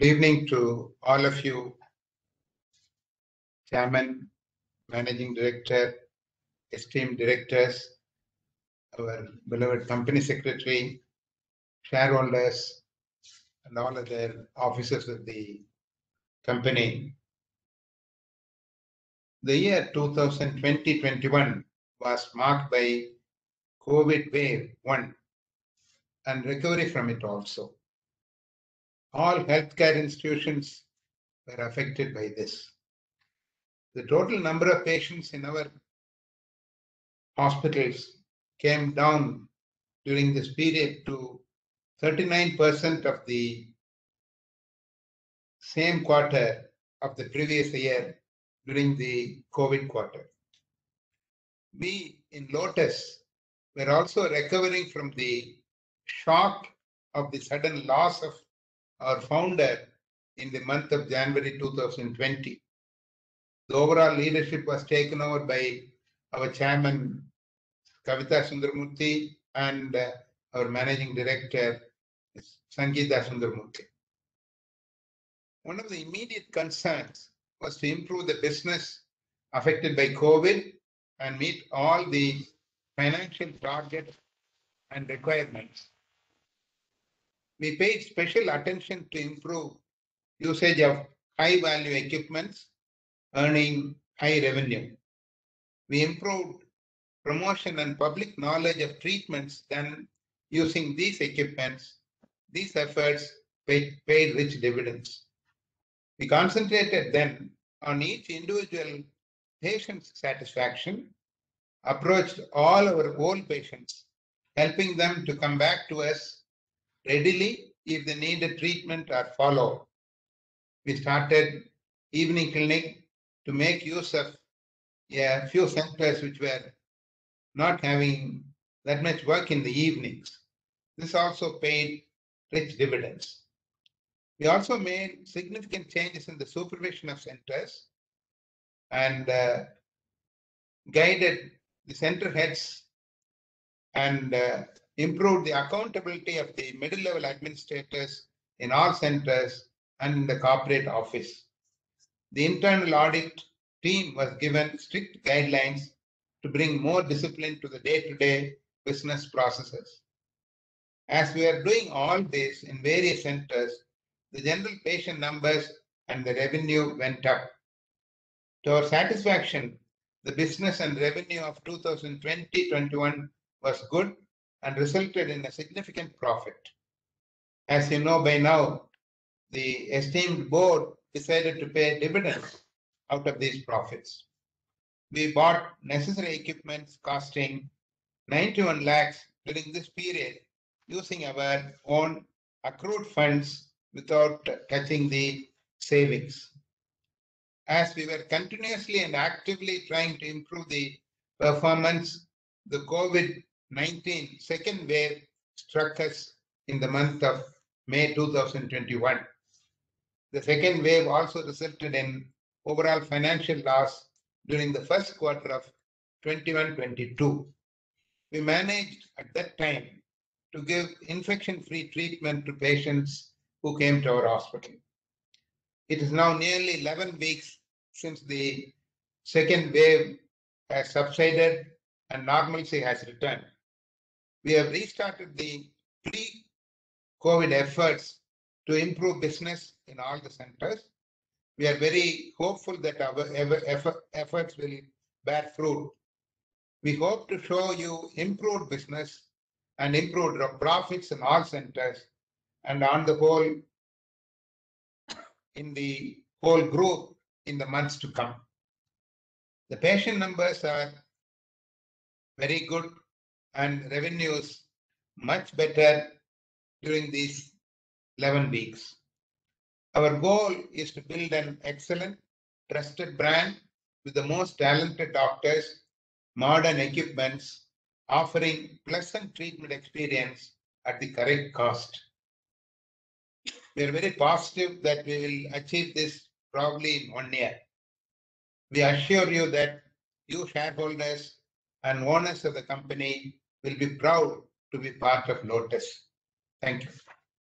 Good evening to all of you, Chairman, Managing Director, esteemed directors, our beloved Company Secretary, shareholders, and all other officers of the company. The year 2020-21 was marked by COVID wave 1 and recovery from it also. All healthcare institutions were affected by this. The total number of patients in our hospitals came down during this period to 39% of the same quarter of the previous year during the COVID quarter. We in Lotus were also recovering from the shock of the sudden loss of our founder in the month of January 2020. The overall leadership was taken over by our chairman Kavita Sundaramurthy and our managing director Sangeeta Sundaramurthy. One of the immediate concerns was to improve the business affected by COVID and meet all the financial targets and requirements. We paid special attention to improve usage of high value equipments, earning high revenue. We improved promotion and public knowledge of treatments done using these equipments. These efforts paid rich dividends. We concentrated then on each individual patient's satisfaction, approached all our old patients, helping them to come back to us readily if they needed treatment or follow. We started evening clinic to make use of a few centers which were not having that much work in the evenings. This also paid rich dividends. We also made significant changes in the supervision of centers and guided the center heads and improved the accountability of the middle level administrators in all centers and in the corporate office. The internal audit team was given strict guidelines to bring more discipline to the day-to-day business processes. As we are doing all this in various centers, the general patient numbers and the revenue went up. To our satisfaction, the business and revenue of 2020-21 was good and resulted in a significant profit. As you know by now, the esteemed board decided to pay dividends out of these profits. We bought necessary equipment costing 91 lakhs during this period using our own accrued funds without touching the savings. As we were continuously and actively trying to improve the performance, the COVID-19 second wave struck us in the month of May 2021. The second wave also resulted in overall financial loss during the first quarter of 21-22. We managed at that time to give infection-free treatment to patients who came to our hospital. It is now nearly 11 weeks since the second wave has subsided and normalcy has returned. We have restarted the pre-COVID efforts to improve business in all the centers. We are very hopeful that our efforts will bear fruit. We hope to show you improved business and improved profits in all centers and on the whole in the whole group in the months to come. The patient numbers are very good and revenues much better during these 11 weeks. Our goal is to build an excellent, trusted brand with the most talented doctors, modern equipments, offering pleasant treatment experience at the correct cost. We are very positive that we will achieve this probably in 1 year. We assure you that you shareholders and owners of the company will be proud to be part of Lotus. Thank you.